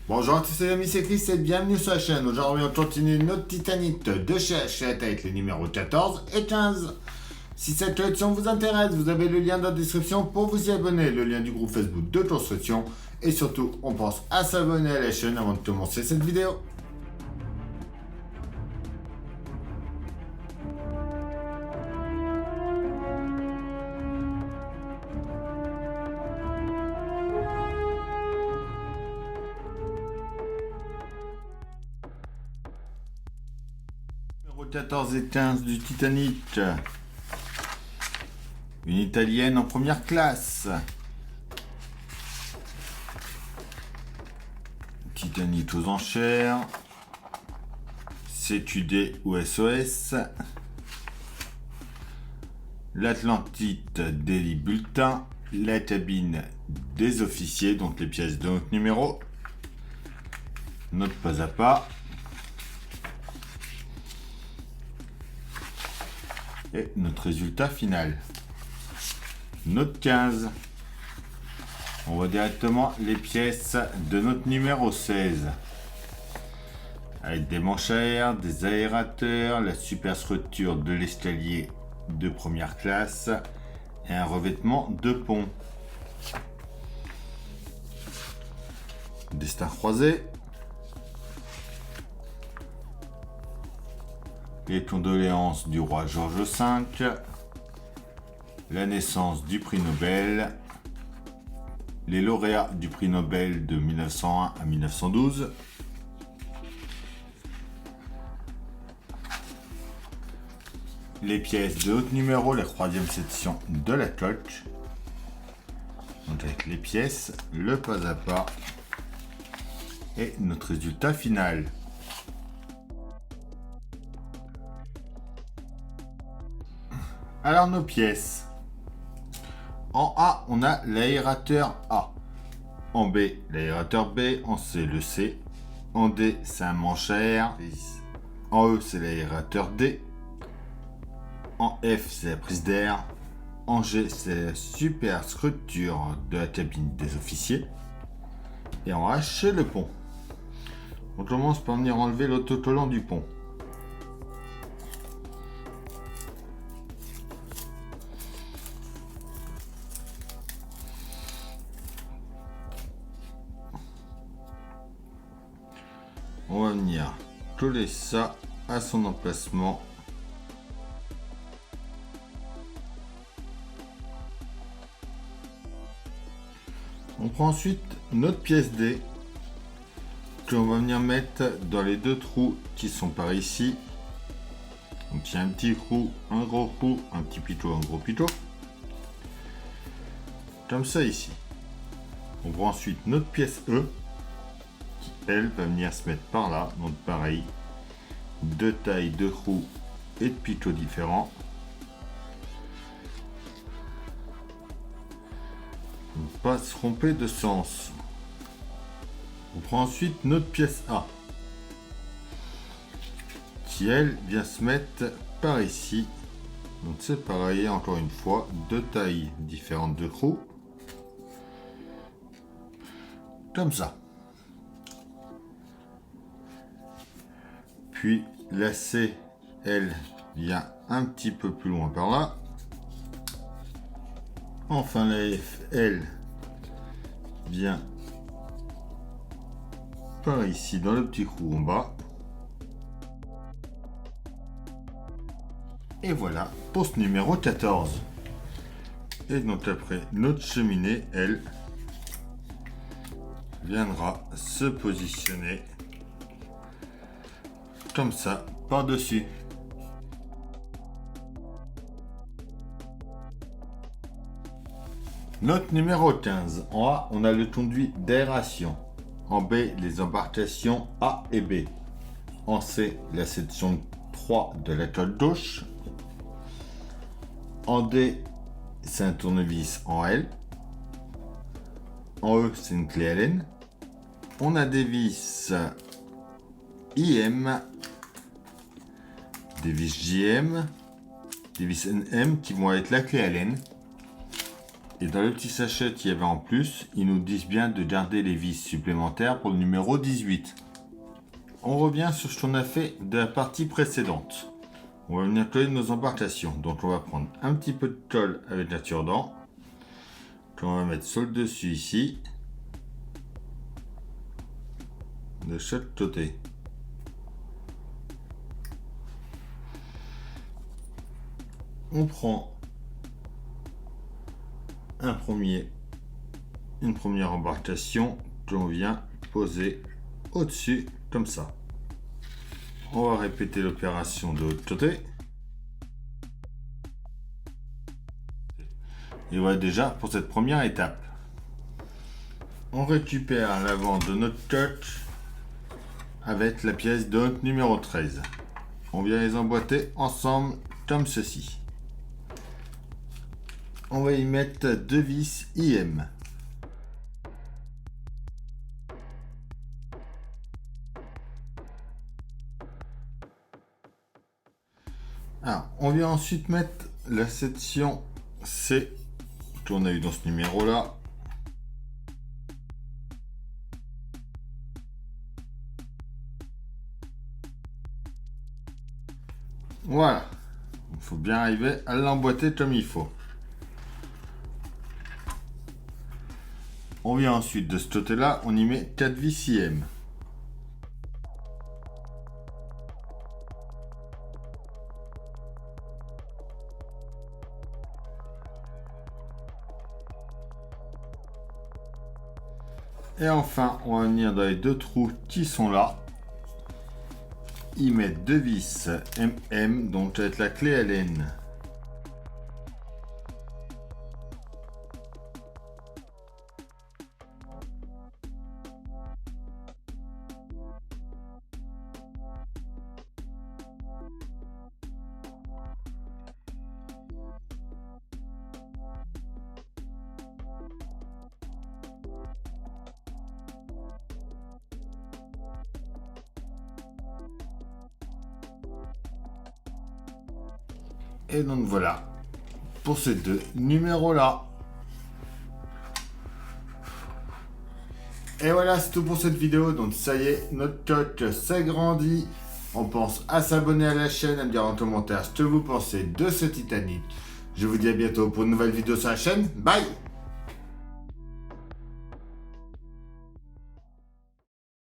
Bonjour à tous les amis, c'est Chris et bienvenue sur la chaîne. Aujourd'hui on continue notre Titanic de chez Hachette avec les numéros 14 et 15. Si cette collection vous intéresse, vous avez le lien dans la description pour vous y abonner, le lien du groupe Facebook de construction et surtout on pense à s'abonner à la chaîne avant de commencer cette vidéo. Numéro 14 et 15 du Titanic. Une italienne en première classe. Titanic aux enchères. CQD ou SOS. L'Atlantide Daily Bulletin. La cabine des officiers, donc les pièces de notre numéro. Notre pas à pas. Et notre résultat final. Note 15. On voit directement les pièces de notre numéro 16. Avec des manches à air, des aérateurs, la superstructure de l'escalier de première classe et un revêtement de pont. Destin croisé. Les condoléances du roi George V. La naissance du prix Nobel, les lauréats du prix Nobel de 1901 à 1912, les pièces de haut numéro, la troisième section de la coque, donc avec les pièces, le pas à pas et notre résultat final. Alors nos pièces. En A, on a l'aérateur A. En B, l'aérateur B. En C, le C. En D, c'est un manche à air. En E, c'est l'aérateur D. En F, c'est la prise d'air. En G, c'est la superstructure de la cabine des officiers. Et en H, c'est le pont. On commence par venir enlever l'autocollant du pont. On va venir coller ça à son emplacement. On prend ensuite notre pièce D que l'on va venir mettre dans les deux trous qui sont par ici. Donc il y a un petit trou, un gros trou, un petit pitot, un gros pitot. Comme ça ici. On prend ensuite notre pièce E. Elle va venir se mettre par là, donc pareil, deux tailles de trous et de picots différents. Ne pas se tromper de sens. On prend ensuite notre pièce A, qui elle vient se mettre par ici. Donc c'est pareil, encore une fois, deux tailles différentes de trous. Comme ça. Puis la C, elle vient un petit peu plus loin par là. Enfin la F, elle vient par ici dans le petit trou en bas. Et voilà pour ce numéro 14. Et donc après, notre cheminée, elle, viendra se positionner comme ça par-dessus. Note numéro 15. En A, on a le conduit d'aération. En B, les embarcations A et B. En C, la section 3 de la coque gauche. En D, c'est un tournevis en L. En E, c'est une clé Allen. On a des vis IM, des vis JM, des vis NM qui vont être la clé Allen. Et dans le petit sachet qu'il y avait en plus, ils nous disent bien de garder les vis supplémentaires pour le numéro 18. On revient sur ce qu'on a fait de la partie précédente. On va venir coller nos embarcations. Donc on va prendre un petit peu de colle avec la tire-dent, qu'on va mettre sur le dessus ici, de chaque côté. On prend une première embarcation qu'on vient poser au-dessus comme ça. On va répéter l'opération de l'autre côté. Et voilà déjà pour cette première étape. On récupère l'avant de notre coque avec la pièce de notre numéro 13. On vient les emboîter ensemble comme ceci. On va y mettre 2 vis IM. Alors, on vient ensuite mettre la section C qu'on a eu dans ce numéro là. Voilà, il faut bien arriver à l'emboîter comme il faut. On vient ensuite de ce côté là, on y met 4 vis IM. Et enfin, on va venir dans les 2 trous qui sont là, y mettre 2 vis MM, donc avec la clé Allen. Et donc voilà, pour ces 2 numéros-là. Et voilà, c'est tout pour cette vidéo. Donc ça y est, notre coque s'agrandit. On pense à s'abonner à la chaîne, à me dire en commentaire ce que vous pensez de ce Titanic. Je vous dis à bientôt pour une nouvelle vidéo sur la chaîne. Bye!